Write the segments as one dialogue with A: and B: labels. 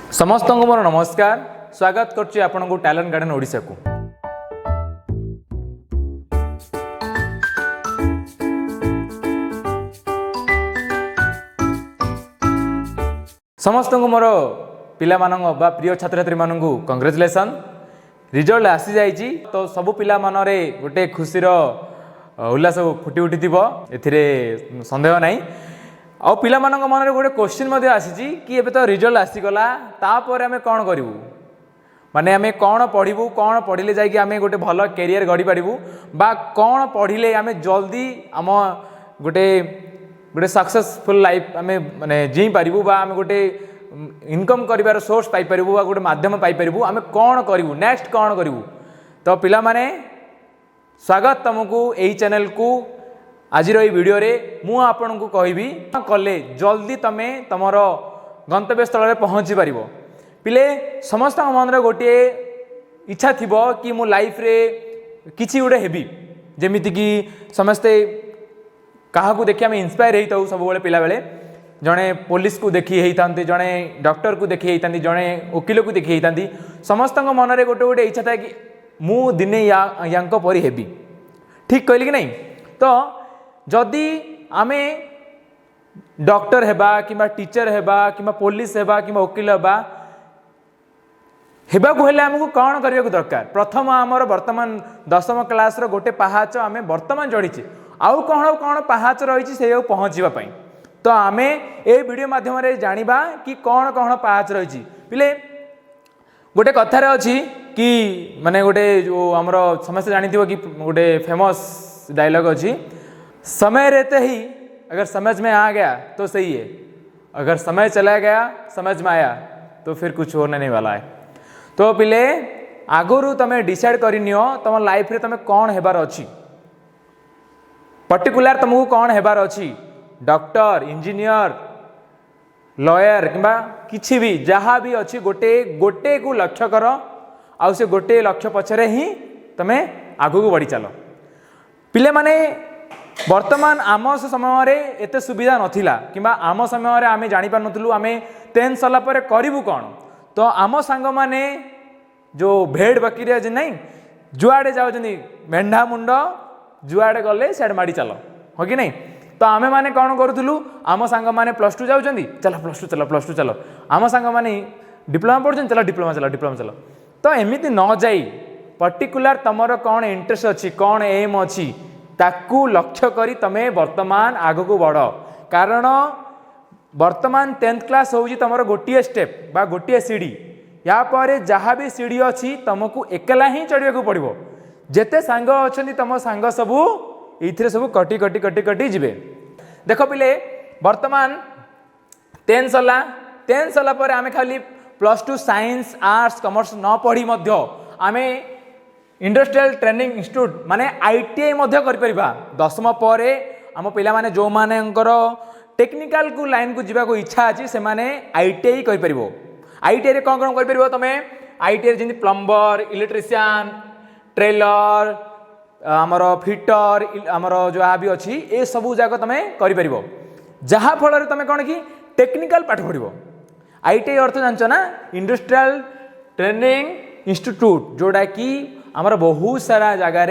A: समस्त को मोर नमस्कार। स्वागत करछि आपन को टैलेंट गार्डन ओडिशा को। समस्त को मोर पिला मानन बा प्रिय छात्र छात्री मानन को कांग्रेचुलेशन। रिजल्ट आसी जाइछि तो सब पिला मनरे गोटे खुशी रो उल्लास फुटी उठिथिबो एथिरे संदेह नाही। आ पिला मानन मनरे गोटे क्वेश्चन मध्ये आसीछि कि एबे तो रिजल्ट आसी गला तापर हमें कोन करिवु माने हमें कोन पढिबु कोन पढिले जाय कि हमें गोटे भलो करियर गढी पारिबु बा कोन पढिले हमें जल्दी हम गोटे गोटे सक्सेसफुल लाइफ हमें माने जी पारिबु बा हमें गोटे इनकम करिवार सोर्स पाई पारिबु बा गोटे माध्यम पाई पारिबु हमें कोन करिवु नेक्स्ट कोन करिवु। तो पिला माने स्वागत तुमको एही चैनल को आज वीडियो रे मु आपन को कहबी कले जल्दी तमे तमरो गंतव्य स्थल रे पहुंची पारिबो। पिले समस्त मन रे गोटे इच्छा थिबो कि मु लाइफ रे किछि गोटे हेबी जेमिति कि समस्ते काहा को देखि हमें इंस्पायर हेइताउ सब बेले पिला बेले जणे पुलिस को देखि हेइतांती जणे डॉक्टर को देखि हेइतांती जणे वकील को देखि हेइतांती समस्त मन रे गोटे गोटे इच्छा था कि मु दिने यांको परि हेबी। ठीक कहली कि नहीं। तो जदि आमे डॉक्टर हेबा किंबा टीचर हेबा किंबा पुलिस हेबा किंबा वकील हेबा हेबा को हेले हमको कौन करने को दरकार। प्रथम आमर वर्तमान 10वीं क्लास रो गोटे पहाच आमे वर्तमान चढ़ी आउ कौन कौन पहाच रही से पहुँचवा पाई। तो आमे ए वीडियो माध्यम रे जानिबा कि कौन कौन पहाच रही पिले गोटे कथार अच्छी कि माने गोटे जो आमर समस्त जानिथिबो कि गोटे फेमस डायलॉग अच्छी समय रहते ही अगर समझ में आ गया तो सही है, अगर समय चला गया समझ में आया तो फिर कुछ होने नहीं वाला है। तो पिले आगुरु तमे डिसाइड करनियो तुम लाइफ रे तमे कौन हेबार अच्छी पर्टिकुलर तुमको कौन हेबार अच्छी डॉक्टर इंजीनियर लॉयर किंबा किछि भी जहाँ भी अच्छी गोटे गोटे को लक्ष्य कर आउ से गोटे लक्ष्य पछरे ही तमे आगु को बढ़ी चलो। पिले माने वर्तमान आम समय एते सुविधा नथिला किंबा आम समय आमे जानि पार नथलु आमे 10th सला पर करिवु कोन। तो आम सांग माने जो भेड़ बकरिया जे नहीं जुआड़े जाउछनी मेंढा मुंड जुआड़े गले सेड माडी चलो हो कि नहीं। तो आमे माने कौन करूथलु आम सांग माने +2 जाउछंदी चलो +2 चलो आम सांग माने डिप्लोमा पढुछन चलो डिप्लोमा चलो। तो एमिति न जाई पर्टिकुलर तमर कौन इंटरेस्ट अच्छी कौन एम अच्छी ताकू लक्ष्य करी तमे वर्तमान आग को बढ़। कारण वर्तमान 10th क्लास होउची तमर गोटिए स्टेप बा गोटिए सीढ़ी या पर जहाँ भी सीढ़ी अच्छी तुमको एकला ही चढ़िया को पड़ो। जेते सांग अच्छी तुम सांग सबू ये सब कटी कटी कटी कटी जीवे। देख पिले वर्तमान 10th सला पर आमे खाली +2 साइंस आर्ट्स कॉमर्स न पढ़ी मध्य आमे इंडस्ट्रियल ट्रेनिंग इंस्टीट्यूट माने आईटीआई मध्य कर परिबा। 10वीं पर आम पिला माने जो मानेंकर टेक्निकल को लाइन को जीवा को इच्छा अछि से माने आईटीआई कर परिबो। आईटीआई रे कोन कोन कर परिबो तमे आईटीआई जिंदि प्लम्बर इलेक्ट्रिशियन ट्रेलर आमर फिटर आमर जो आ भी अछि ए सब जाक तमे करि परिबो। जहा फल रे तमे कोन कि टेक्निकल पाठ पढिबो। आईटीआई अर्थ जानछो ना इंडस्ट्रियल ट्रेनिंग इंस्टीट्यूट जोड़ा कि आमर बहुत सारा जगार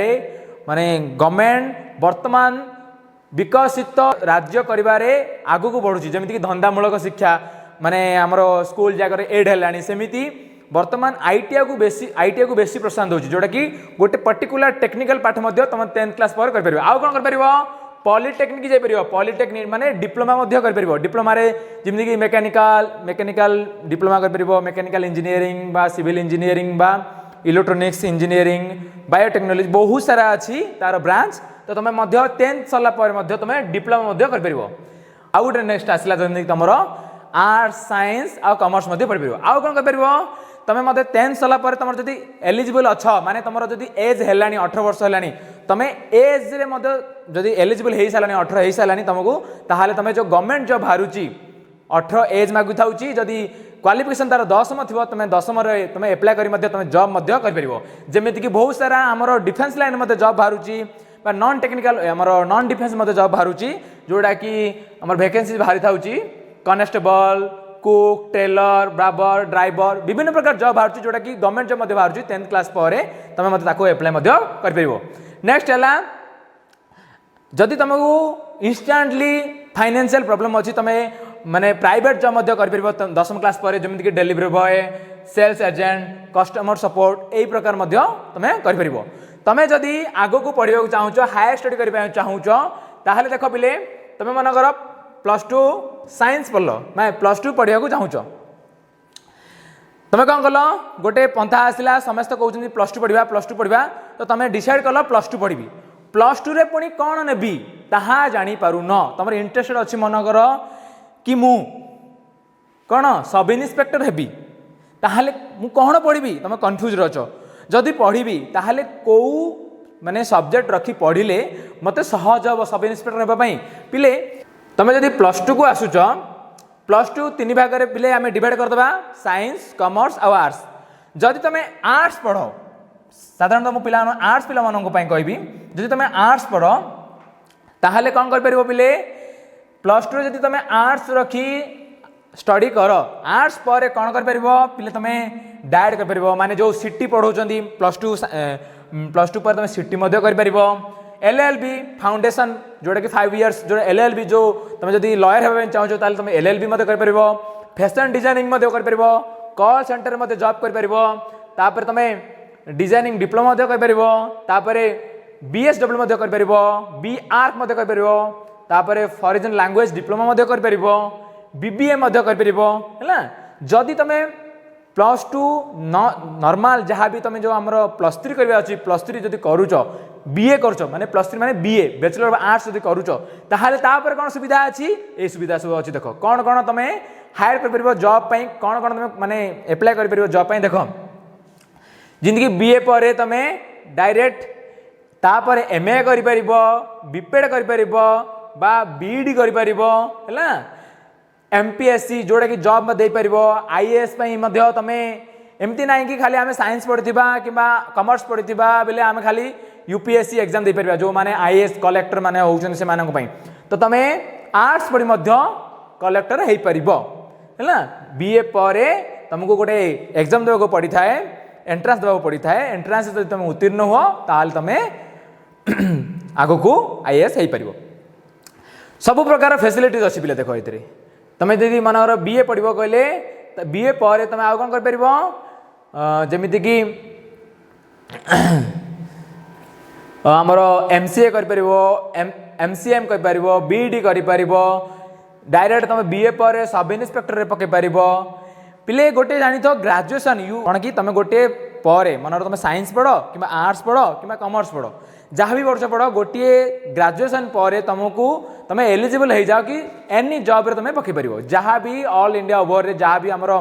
A: माने गवर्नमेंट वर्तमान विकसित राज्य करिबारे आगु को बढ़ुची जेमिति कि धंदामूलक शिक्षा माने आमर स्कूल जगार एड हेलानी सेमिति वर्तमान आईटीआई को बेसी प्रोत्साहन होची जोड़ा कि गोटे पर्टिकुलर टेक्निकल पाठ मध्य तुम 10th क्लास पर कर परिबो। आउ कोन कर परिबो पॉलिटेक्निक जाय परिबो। पॉलिटेक्निक माने डिप्लोमा मध्य कर परिबो। डिप्लोमा रे जेमिति कि मेकानिकल डिप्लोमा कर परिबो मेकानिकल इंजीनियरिंग बा सिविल इंजीनियरिंग बा इलेक्ट्रोनिक्स इंजीनियरिंग बायोटेक्नोलॉजी बहुत सारा अच्छी तार ब्रांच। तो तुम 10th सला पर तुम डिप्लोमा कर परिबो। आउ गोटे नेक्स्ट आसला जेमिति तुमर आर्ट्स साइंस आ कॉमर्स पढ़ परिबो। आउ कोन कर परिबो तमे 10th सला पर तुम जदि एलिजिबल अछ माने तुमर जदि एज हेलानी 18 वर्ष हेलानी तमे एज रे जदि एलिजिबल हेई सालानी 18 हेई सालानी तुमको ताहाले तमे जो गवर्नमेंट जॉब हारुची 18 एज मागु थाउची जदि क्वालिफिकेशन तार 10वीं थी तुम 10वीं रे तुम एप्लाय करी तुम जॉब कर परिबो। जेमिति कि बहुत सारा आमर डिफेन्स लाइन मते जॉब बाहरुची बा नॉन टेक्निकल आमर नॉन डिफेन्स मते जॉब बाहरुची जोड़ा कि आमर वैकेंसी बाहरी थाउची कॉन्स्टेबल कुक टेलर ब्राबर ड्राइवर विभिन्न प्रकार जॉब बाहर जोटा कि गवर्नमेंट जॉब बाहर 10th क्लास पर तुम मतलब एप्लाय कर नेक्स्ट है जदि तुमको इंस्टांटली फाइनेंशियल प्रॉब्लम अच्छी तुम माने प्राइवेट जॉब कर 10th क्लास पर जमीन कि delivery boy sales agent customer support यही प्रकार तुम कर तुम जदि आग को पढ़ा चाहूच हायर स्टडी करने चाहूच ताहले देख पिले तुम मनकर +2 साइंस पढ़ल मैं +2 पढ़ा चाहूच तुम कौन कल गोटे पंथा आसला समस्त कहते +2 पढ़ा तो तुम डिसाइड कल +2 पढ़ी +2 रे पुणी कौन नेबी ताहा जानी पारु न तुम इंटरेस्टेड अच्छी मनकर कि मु कौन सब इन्स्पेक्टर हेबी ताहले मु कौन पढ़ी तुम कन्फ्यूज रच जदि पढ़ी ताहले कौ माने सब्जेक्ट रखी पढ़िले मते सहज हम सब इन्स्पेक्टर होगापी पिले तुम जदि +2 को आसुच +2 3 भाग में पिले आम डिवाइड करदे साइंस कॉमर्स और आर्ट्स जदि तुम आर्ट्स पढ़ साधारणतः मु पिला आर्ट्स पिला मानक कहबी जदि तुम आर्ट्स पढ़ ताहले कौन कर परिबो पिले +2 जदि तुम आर्ट्स रखी स्टडी कर आर्ट्स पर कौन कर परिबो पिले तुम डायरेक्ट कर परिबो माने जो सिटी पढ़ौचंदी +2 पर तुम सिटी मध्य कर परिबो LLB फाउंडेशन जोटा कि 5 इयर्स जो LLB जो तुम जदि लॉयर होगा चाहो ताले तुम LLB मध्य कर परिबो फैशन डिजाइनिंग मध्य कर परिबो कॉल सेंटर मध्य जॉब कर परिबो तापर तुम डिजाइनिंग डिप्लोमा मध्य कर परिबो तापर BSW मध्य कर परिबो BArc मध्य कर परिबो तापर फॉरेन लैंग्वेज डिप्लोमा मध्य कर परिबो BBA मध्य कर परिबो हैला जदि तुम +2 नॉर्मल जहाँ भी तुम जो आम +3 करवा अच्छी +3 जदि करुच BA करुच माने +3 माने BA बैचलर ऑफ आर्ट्स जदि करुच ताहले तापर कौन सुविधा अच्छी ये सुविधा सब अच्छी देख कौन कौन तुम हायर कर परिबो जॉब पई कौन कौन तुम माने अप्लाई कर परिबो जॉब पई देख जिंदगी BA पर तुम डायरेक्ट तापर MA कर परिबो BPED कर परिबो बा BED कर परिबो हैला MPSC जोड़ा कि जॉब में दे परिबो IAS पई मध्य तमे एमती नहीं कि खाली आमे साइंस पढ़िथिबा किबा कॉमर्स पढ़िथिबा बेले आमे खाली UPSC एग्जाम दे परिबा जो माने IAS कलेक्टर माने होउछन से मानक पई तो तमे आर्ट्स पढ़ी मध्य कलेक्टर हेई परिबो हैला BA परे तुमको गोटे एग्जाम देबो पड़ी थाए एंट्रेंस देबो पड़ी थाए एंट्रेंस जदि तुम उत्तीर्ण हो ताल तमे आगो को IAS हेई परिबो सब प्रकार फैसिलिटीज अछि पिले देखो एतरे तुम जदि मनर BA पढ़ो कहले BA पर तुम आउ कौन कर जमीती कि आमर MCA कर MCM कर BED कर डायरेक्ट तुम BA पर सब इन्स्पेक्टर पकई पार पिले गोटे जानी तो ग्रेजुएशन यू कौन कि तुम गोटे पर मनर तुम साइंस पढ़ कि आर्ट्स पढ़ कि कॉमर्स पढ़ जहाँ भी वर्ष पढ़ गोटे ग्रेजुएशन पर तुमको तुम एलिजिबल हो जाओ कि एनी जॉब रे तुम पकई पार जहाँ भी ऑल इंडिया ओवर जहाँ भी आमर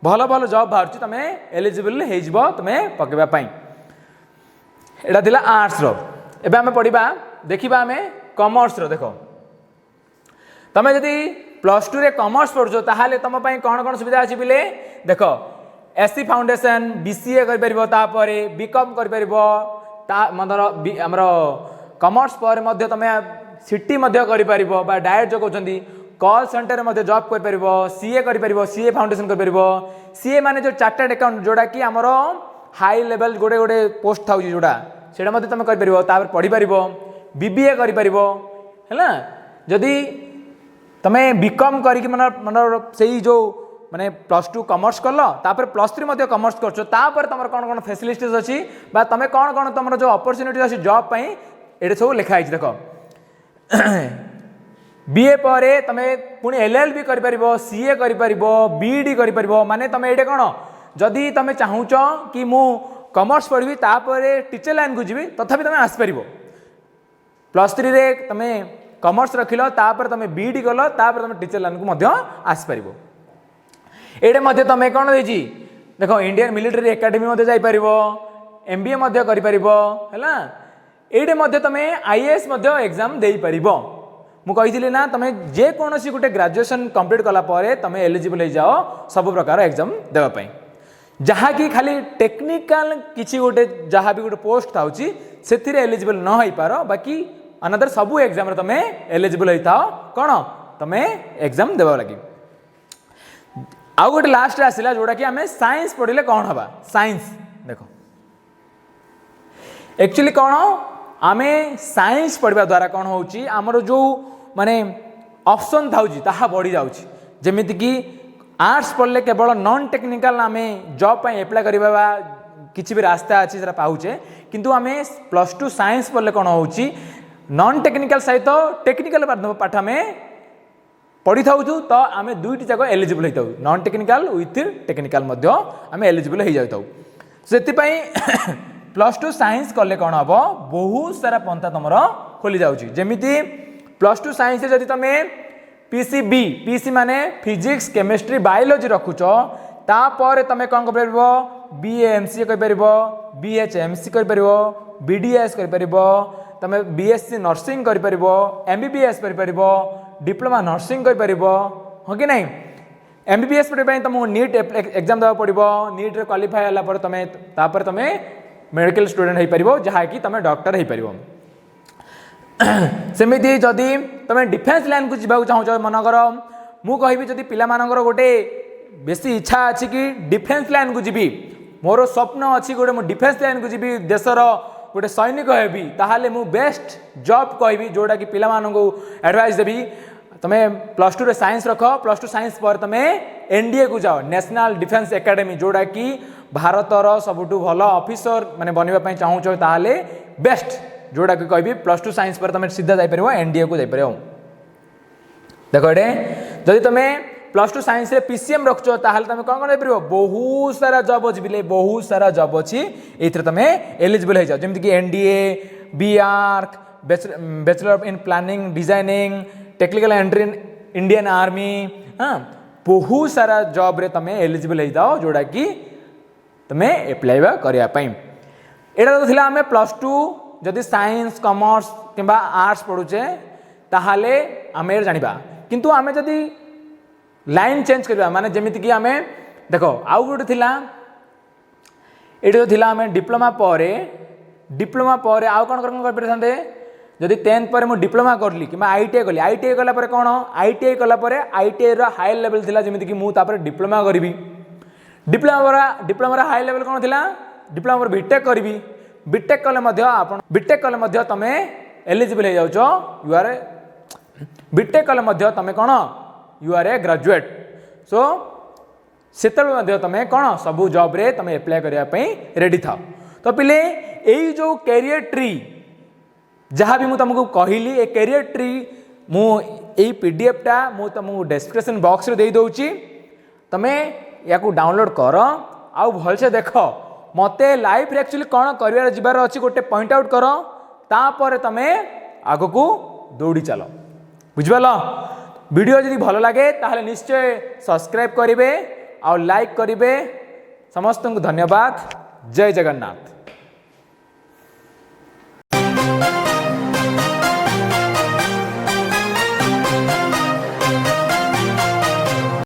A: भल भल जॉब बाहर तुम एलिजिबल हो तुम पकईवाई एटा थिला आर्ट्स रो एबे आमे पढ़िबा देखिबा आमे कॉमर्स रो देखो तुम जदि +2 रे कॉमर्स पढ़ुछो ताहाले तुम पई कोन कोन सुविधा अछि बिले देखो SC फाउंडेशन BCA कर परिबो तापरे बीकॉम कर परिबो ता मतलब हमरो कॉमर्स पर मध्ये तुम सिटी मध्ये कर परिबो बा डायरेक्ट जो कहउछंदी कॉल सेंटर मध्ये जॉब कर परिबो CA कर परिबो CA फाउंडेशन कर परिबो CA माने जो चार्टर्ड अकाउंट जोडा कि हमरो हाई लेवल गोटे गोटे पोस्ट था जोड़ा सेटा मध्ये तुम कर परिबो तापर पढ़ी परिबो BBA कर परिबो हैला जदी तमे बीकॉम करी कि मन सेही जो माने +2 कॉमर्स करलो तापर +3 मध्ये कॉमर्स करछो तापर तमर कोन कोन फैसिलिटीज अछि बा तमे कोन कोन तमर जो अपॉर्चुनिटी अछि जॉब पई एटे सब लिखा आछि देखो BA परे तमे पुनी LLB कर परिबो CA कर परिबो BED कर परिबो माने तमे एटे कोन जदि तमे चाहूच कि मु कॉमर्स पढ़ी तापर टीचर लाइन को जीवी तथापि तमे आस परिबो +3 रे तमे कॉमर्स रखिलो तापर तमे BED गलो तापर तमे टीचर लाइन को मध्य आस परिबो एडे मध्य तमे कोन देजी देखो इंडियन मिलिटरी एकेडमी मध्य जाई परिबो MBA मध्य करि परिबो हैला एडे मध्य तमे IAS मध्य एग्जाम देई परिबो मु कहिथिली ना तमे जे कोनोसी गुटे ग्रेजुएशन कंप्लीट कला परे तमे एलिजिबल हो जाओ सब प्रकार एग्जाम देबा पई जहाँ कि खाली टेक्निकल किसी गोटे जहाँ भी गोटे पोस्ट थाउची सेथिरे एलिजिबल न होई पारो बाकी अनदर सबु एग्जाम रे तमे एलिजिबल होई थाओ कोन तमे एग्जाम देबा लागि आउ गोटे लास्ट आसला जोटा कि आम साइंस पढ़ले कौन हवा साइंस देख एक्चुअली कौन आम साइंस पढ़ा द्वारा कौन होची आमर जो माने ऑप्शन था बढ़ी जाऊँगी जमीती कि आर्ट्स पढ़ले केवल नॉन टेक्निकल आम जॉब पे एप्लाई करवा किसी भी रास्ता अच्छी से पाऊे किंतु आम +2 साइंस पढ़ले कौन होची नॉन टेक्निकल सहित टेक्निकल पाठ आम पढ़ी था तो आम दुईटी जाक एलिजिबल होता नॉन टेक्निकल विथ टेक्निकल आम एलिजिबल हो जाता से +2 साइंस कले कौन हम बहुत सारा पंथा तुम खोली जामीती +2 साइंस जदि तुम पीसीबी पीसी माने फिजिक्स केमिस्ट्री बायोलॉजी रखुच तापर तुम कौन कर BA-MCA कर BHMC कर BDS कर तुम BSc नर्सिंग कर MBBS कर डिप्लोमा नर्सिंग कर हाँ कि नहीं MBBS पढ़ाई तुमको नीट एग्जाम देवा पड़ो नीट रे क्वालिफाई होला तुम तुम मेडिकल स्टूडेंट हो पार जहाँकि तुम डॉक्टर हो पार सेमती जदि तुम डिफेन्स लाइन को जावाक चाहो मनकर मु कहि जदि पिला मानकर गोटे बेसी इच्छा अच्छी कि डिफेन्स लाइन को जीवी मोर स्वप्न अच्छी गोटे मु डिफेन्स लाइन को जीवी देशर गोटे सैनिक हेबी ताहले मु बेस्ट जॉब कहबी जोटा कि पिला माननको एडवाइस देबी तुम +2 रे साइंस रख +2 साइंस पर तुम NDA को जाओ नेशनल डिफेन्स एकेडमी जोटा कि भारतर सबुठु भल ऑफिसर माने बनवाई चाहूँ ताहले बेस्ट जोटा कि कहबी +2 साइंस पर तुम सीधा जापर NDA को जापर देख ये जदि तुम +2 साइंस रे PCM रखुच ताहले तुम कौन कौन जापर बहुत सारा जॉब अच्छी बिले बहुत सारा जॉब अच्छी ये तुम एलिजिबल हो जाओ जमीती कि NDA BARC bachelor in planning designing technical entry Indian army हाँ बहुत सारा जॉब रे तुम एलिजिबल हो जाओ जोटा कि तुम एप्लाई करने यहाँ तो थिला आम +2 जदि साइंस कॉमर्स किंबा आर्ट्स पढ़ुचे ताहले आम जानिबा किंतु आम जदि लाइन चेंज करवा माने जेमिति कि आम देख आउ गोटे थिला ये जो थिला आम डिप्लोमा पर आउ कौन कर पारे जदि 10th पर मु डिप्लोमा करली कि ITI कली ITI कला पर कौन ITI कला पर ITI रो हाई लेवल थिला जेमिति कि मु तापर डिप्लोमा करबी डिप्लोमा हाई लेवल कौन थिला डिप्लोमा बीटेक करी बीटेक कले मध्य तुम एलिजिबल हो जाओ यू आर बीटेक कले तुम कौन you are a graduate so से तुम कौन सबू जॉब रे तुम एप्लाई करने रेडी था तो पिले यही जो कैरियर ट्री जहाँ भी तुमको कहली ए कैरियर ट्री मु PDF टा मु तुमको डिस्क्रिप्शन बॉक्स रे दे दउची तमे याकू डाउनलोड कर आउ भलसे देख मते लाइफ रे एक्चुअली कौन कर जीवार अच्छी गोटे पॉइंट आउट कर तापर तमे आग को दौड़ी चल बुझिपाल वीडियो जदि भल लगे ताहले निश्चय सब्सक्राइब करेंगे और लाइक करेंगे समस्त को धन्यवाद जय जगन्नाथ।